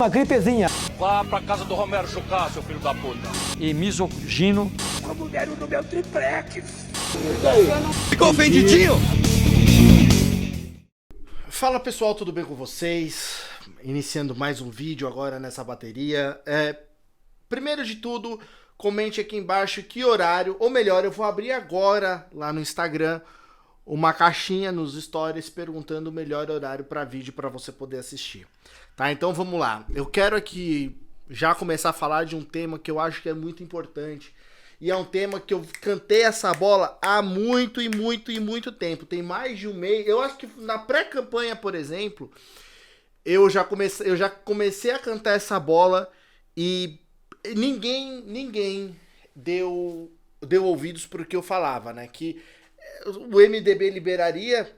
Uma gripezinha. Vá pra casa do Romero Jucá, seu filho da puta. E misogino. Como deram no meu triplex. Ficou ofendidinho? Fala pessoal, tudo bem com vocês? Iniciando mais um vídeo agora nessa bateria. Primeiro de tudo, comente aqui embaixo que horário, ou melhor, eu vou abrir agora lá no Instagram uma caixinha nos stories perguntando o melhor horário para vídeo para você poder assistir. Tá, então vamos lá. Eu quero aqui já começar a falar de um tema que eu acho que é muito importante. E é um tema que eu cantei essa bola há muito tempo. Tem mais de um mês. Eu acho que na pré-campanha, por exemplo, eu já comecei a cantar essa bola e ninguém deu ouvidos pro que eu falava, né? Que o MDB liberaria,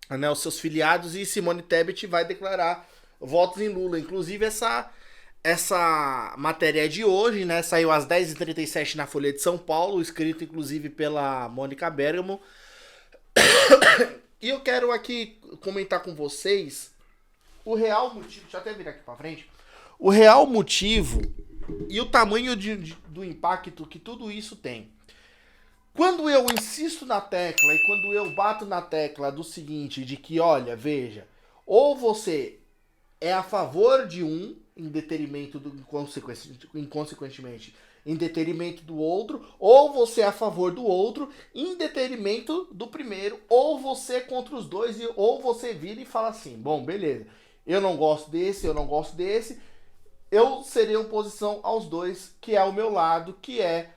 né, os seus filiados e Simone Tebet vai declarar votos em Lula. Inclusive essa matéria é de hoje, né? Saiu às 10h37 na Folha de São Paulo, escrito inclusive pela Mônica Bergamo. E eu quero aqui comentar com vocês o real motivo, deixa eu até virar aqui pra frente, o real motivo e o tamanho do impacto que tudo isso tem. Quando eu insisto na tecla e quando eu bato na tecla do seguinte, de que, olha, veja, ou você é a favor de um, em detrimento do, inconsequentemente, em detrimento do outro, ou você é a favor do outro, em detrimento do primeiro, ou você é contra os dois, ou você vira e fala assim, bom, beleza, eu não gosto desse, eu não gosto desse, eu serei oposição aos dois, que é o meu lado, que é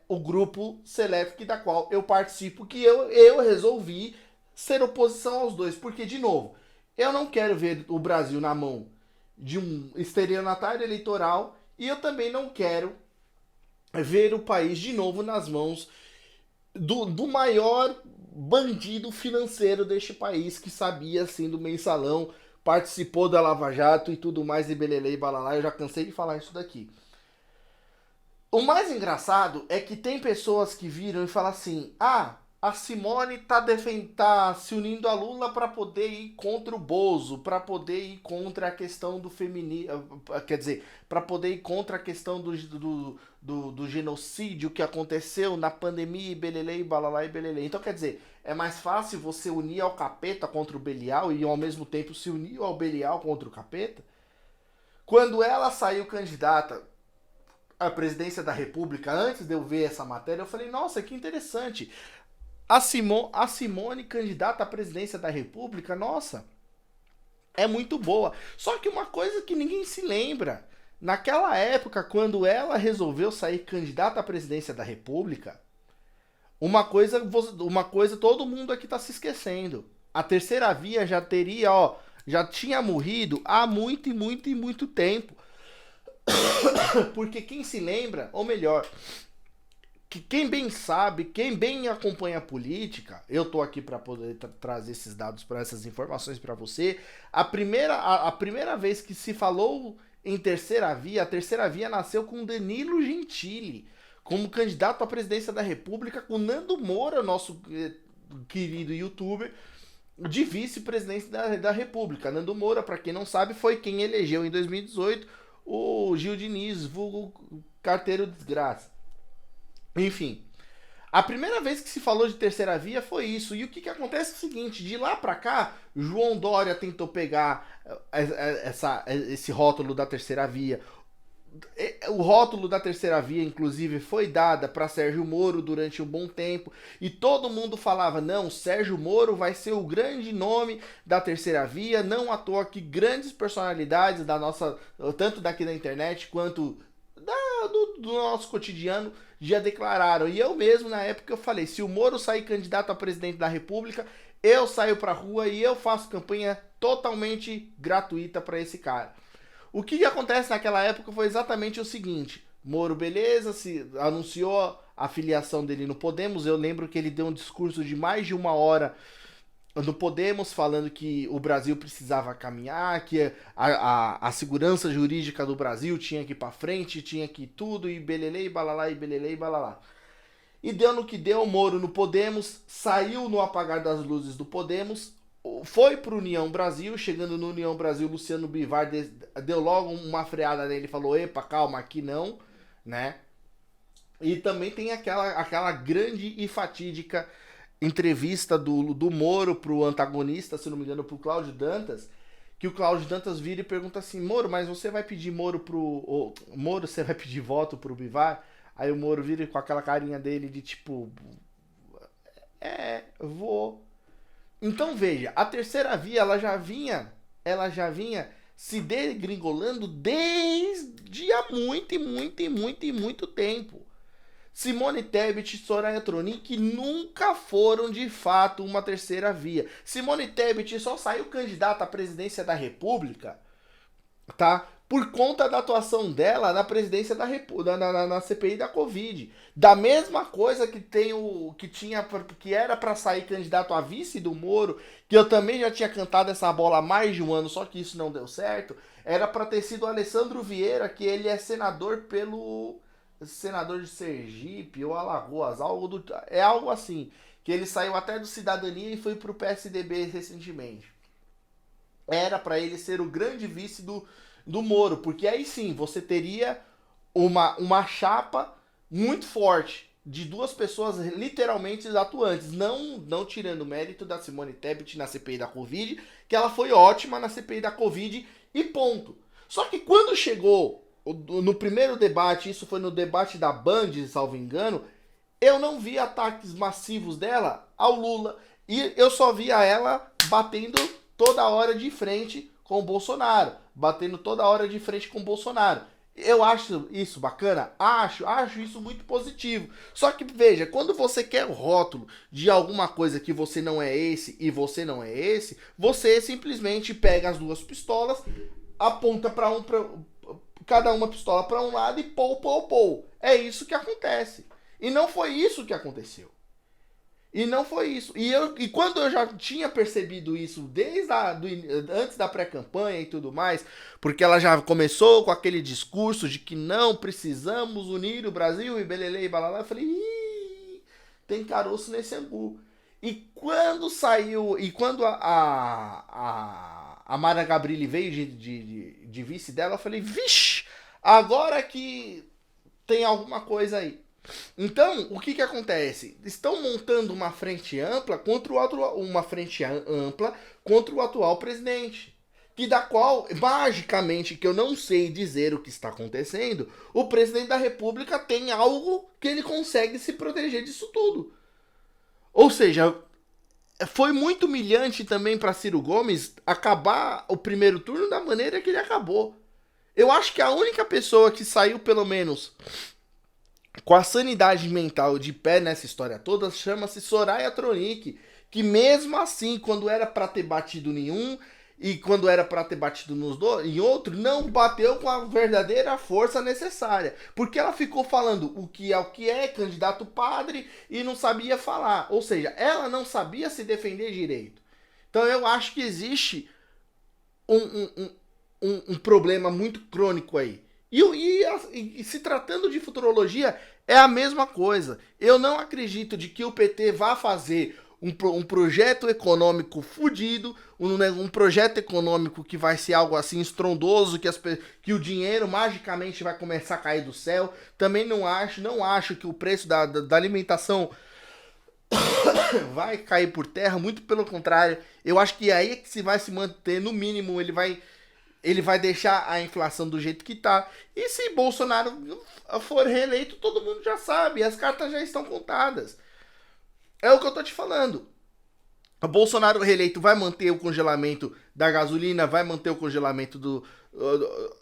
o grupo Select da qual eu participo, que eu resolvi ser oposição aos dois, porque, de novo, eu não quero ver o Brasil na mão de um estelionatário eleitoral e eu também não quero ver o país de novo nas mãos do maior bandido financeiro deste país, que sabia, assim, do mensalão, participou da Lava Jato e tudo mais, e belelê e balalá. Eu já cansei de falar isso daqui. O mais engraçado é que tem pessoas que viram e falam assim, a Simone tá se unindo a Lula para poder ir contra o Bozo, para poder ir contra a questão do feminismo, quer dizer, para poder ir contra a questão do genocídio que aconteceu na pandemia, e belelê, e balalá, e belelê. Então, quer dizer, é mais fácil você unir ao capeta contra o Belial e ao mesmo tempo se unir ao Belial contra o capeta? Quando ela saiu candidata à presidência da República, antes de eu ver essa matéria, eu falei, nossa, que interessante. A Simone candidata à presidência da República, nossa, é muito boa. Só que uma coisa que ninguém se lembra, naquela época, quando ela resolveu sair candidata à presidência da República, uma coisa todo mundo aqui está se esquecendo. A terceira via já tinha morrido há muito tempo. Porque quem se lembra, ou melhor, que quem bem sabe, quem bem acompanha a política, eu tô aqui para poder trazer esses dados, para essas informações para você. A primeira vez que se falou em terceira via, a terceira via nasceu com Danilo Gentili como candidato à presidência da República, com Nando Moura, nosso querido youtuber, de vice-presidente da República. Nando Moura, para quem não sabe, foi quem elegeu em 2018 o Gil Diniz, vulgo carteiro desgraça. Enfim, a primeira vez que se falou de terceira via foi isso. E o que acontece é o seguinte, de lá pra cá, João Dória tentou pegar esse rótulo da terceira via. O rótulo da terceira via, inclusive, foi dada para Sérgio Moro durante um bom tempo. E todo mundo falava, não, Sérgio Moro vai ser o grande nome da terceira via. Não à toa que grandes personalidades da nossa, tanto daqui da internet quanto do nosso cotidiano, já declararam. E eu mesmo, na época, eu falei, se o Moro sair candidato a presidente da República, eu saio pra rua e eu faço campanha totalmente gratuita para esse cara. O que acontece naquela época foi exatamente o seguinte, Moro, beleza, se anunciou a filiação dele no Podemos. Eu lembro que ele deu um discurso de mais de 1 hora no Podemos, falando que o Brasil precisava caminhar, que a segurança jurídica do Brasil tinha que ir pra frente, tinha que ir tudo, e belelê, e balalá, e belelê, e balalá. E deu no que deu, o Moro no Podemos, saiu no apagar das luzes do Podemos, Foi pro União Brasil, chegando no União Brasil, Luciano Bivar deu logo uma freada nele, falou, epa, calma, aqui não, né? E também tem aquela grande e fatídica entrevista do Moro pro antagonista, se não me engano, pro Cláudio Dantas, que o Cláudio Dantas vira e pergunta assim, Moro, mas você vai pedir Moro, você vai pedir voto pro Bivar? Aí o Moro vira com aquela carinha dele de tipo, vou. Então veja, a terceira via ela já vinha se degringolando desde há muito tempo. Simone Tebet e Soraya Tronic nunca foram de fato uma terceira via. Simone Tebet só saiu candidata à presidência da República, tá? Por conta da atuação dela na presidência da na CPI da Covid. Da mesma coisa que era para sair candidato a vice do Moro, que eu também já tinha cantado essa bola há mais de um ano, só que isso não deu certo, era para ter sido o Alessandro Vieira, que ele é senador de Sergipe ou Alagoas, é algo assim, que ele saiu até do Cidadania e foi pro PSDB recentemente. Era para ele ser o grande vice do Moro, porque aí sim você teria uma chapa muito forte de duas pessoas literalmente atuantes, não tirando o mérito da Simone Tebet na CPI da Covid, que ela foi ótima na CPI da Covid e ponto. Só que quando chegou no primeiro debate, isso foi no debate da Band, salvo engano, eu não vi ataques massivos dela ao Lula, e eu só via ela batendo toda hora de frente com o Bolsonaro, Eu acho isso bacana? Acho isso muito positivo. Só que veja, quando você quer o rótulo de alguma coisa que você não é esse e você não é esse, você simplesmente pega as duas pistolas, aponta cada uma pistola para um lado e pou. É isso que acontece. E não foi isso que aconteceu. E quando eu já tinha percebido isso antes da pré-campanha e tudo mais, porque ela já começou com aquele discurso de que não precisamos unir o Brasil e belelê e balalá, eu falei, tem caroço nesse angu. E quando a Mara Gabrilli veio de vice dela, eu falei, vixe, agora que tem alguma coisa aí. Então, o que acontece? Estão montando uma frente ampla contra o atual presidente, da qual, magicamente, que eu não sei dizer o que está acontecendo, o presidente da República tem algo que ele consegue se proteger disso tudo. Ou seja, foi muito humilhante também para Ciro Gomes acabar o primeiro turno da maneira que ele acabou. Eu acho que a única pessoa que saiu, pelo menos, com a sanidade mental de pé nessa história toda, chama-se Soraya Tronic, que mesmo assim, quando era para ter batido em um e quando era para ter batido em outro, não bateu com a verdadeira força necessária, porque ela ficou falando o que é candidato padre e não sabia falar, ou seja, ela não sabia se defender direito. Então eu acho que existe um problema muito crônico aí. E se tratando de futurologia, é a mesma coisa. Eu não acredito de que o PT vá fazer um projeto econômico fudido, um projeto econômico que vai ser algo assim estrondoso, que o dinheiro magicamente vai começar a cair do céu. Também não acho que o preço da alimentação vai cair por terra, muito pelo contrário. Eu acho que aí é que se vai se manter, no mínimo, ele vai deixar a inflação do jeito que tá. E se Bolsonaro for reeleito, todo mundo já sabe. As cartas já estão contadas. É o que eu tô te falando. O Bolsonaro reeleito vai manter o congelamento da gasolina, vai manter o congelamento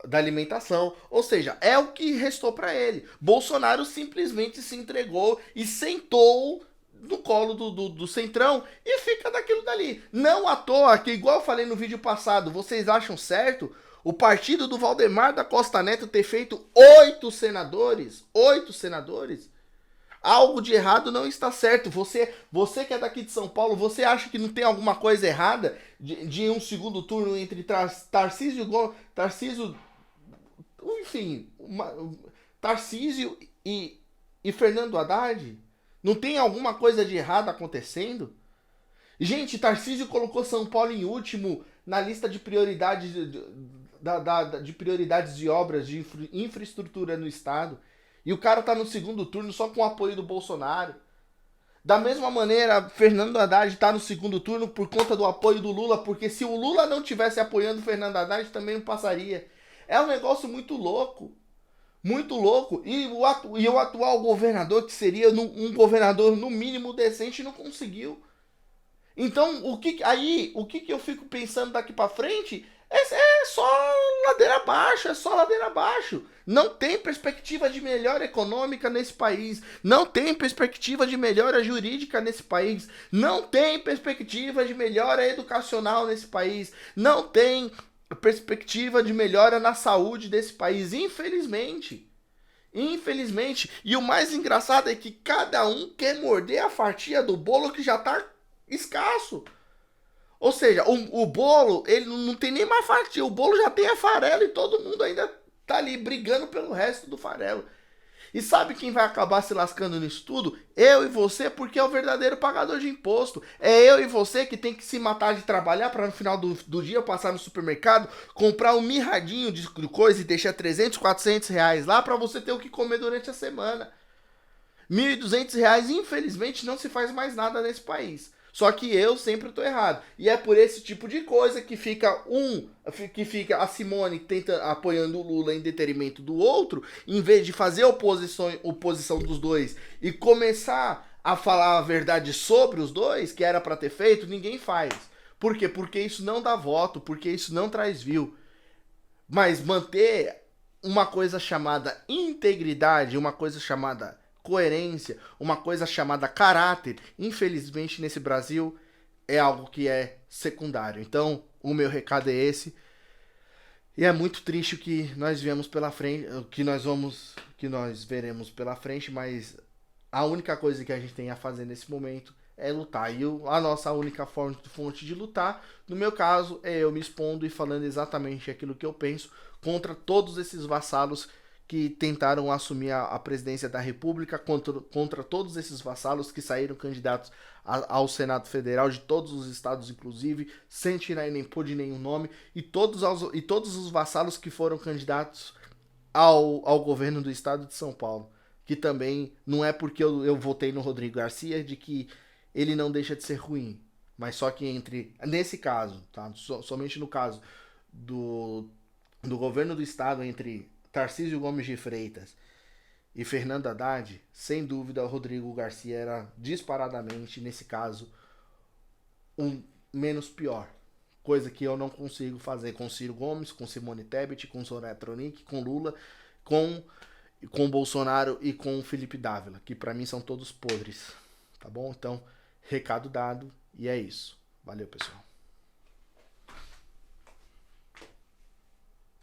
da alimentação. Ou seja, é o que restou para ele. Bolsonaro simplesmente se entregou e sentou no colo do Centrão e fica daquilo dali. Não à toa que, igual eu falei no vídeo passado, vocês acham certo o partido do Valdemar da Costa Neto ter feito 8 senadores? 8 senadores? Algo de errado não está certo. Você que é daqui de São Paulo, você acha que não tem alguma coisa errada de um segundo turno entre Tarcísio, enfim, Tarcísio e Fernando Haddad? Não tem alguma coisa de errado acontecendo? Gente, Tarcísio colocou São Paulo em último na lista de prioridades de prioridades de obras de infraestrutura no estado. E o cara tá no segundo turno só com o apoio do Bolsonaro. Da mesma maneira, Fernando Haddad tá no segundo turno por conta do apoio do Lula, porque se o Lula não tivesse apoiando o Fernando Haddad, também não passaria. É um negócio muito louco. Muito louco. E o atual governador, que seria um governador no mínimo decente, não conseguiu. Então, o que eu fico pensando daqui pra frente é só ladeira abaixo, é só ladeira abaixo. Não tem perspectiva de melhora econômica nesse país, não tem perspectiva de melhora jurídica nesse país, não tem perspectiva de melhora educacional nesse país, não tem perspectiva de melhora na saúde desse país, infelizmente. Infelizmente. E o mais engraçado é que cada um quer morder a fatia do bolo que já tá escasso. Ou seja, o bolo, ele não tem nem mais fatia. O bolo já tem a farelo e todo mundo ainda tá ali brigando pelo resto do farelo. E sabe quem vai acabar se lascando nisso tudo? Eu e você, porque é o verdadeiro pagador de imposto. É eu e você que tem que se matar de trabalhar para no final do dia passar no supermercado, comprar um mirradinho de coisa e deixar 300, 400 reais lá para você ter o que comer durante a semana. R$1.200, infelizmente, não se faz mais nada nesse país. Só que eu sempre tô errado. E é por esse tipo de coisa que fica a Simone apoiando o Lula em detrimento do outro, em vez de fazer oposição dos dois e começar a falar a verdade sobre os dois, que era para ter feito, ninguém faz. Por quê? Porque isso não dá voto, porque isso não traz view. Mas manter uma coisa chamada integridade, uma coisa chamada coerência, uma coisa chamada caráter, infelizmente nesse Brasil é algo que é secundário. Então, o meu recado é esse. E é muito triste o que nós viemos pela frente, que nós veremos pela frente, mas a única coisa que a gente tem a fazer nesse momento é lutar. E a nossa única fonte de lutar, no meu caso, é eu me expondo e falando exatamente aquilo que eu penso contra todos esses vassalos que tentaram assumir a presidência da República, contra todos esses vassalos que saíram candidatos ao Senado Federal, de todos os estados, inclusive, sem tirar nem pôr de nenhum nome, e todos os vassalos que foram candidatos ao governo do estado de São Paulo. Que também não é porque eu votei no Rodrigo Garcia de que ele não deixa de ser ruim, mas só que nesse caso, tá? Somente no caso do governo do estado, entre Tarcísio Gomes de Freitas e Fernando Haddad, sem dúvida o Rodrigo Garcia era disparadamente, nesse caso, um menos pior. Coisa que eu não consigo fazer com Ciro Gomes, com Simone Tebet, com Soraya Tronic, com Lula, com Bolsonaro e com Felipe Dávila, que pra mim são todos podres. Tá bom? Então, recado dado e é isso. Valeu, pessoal.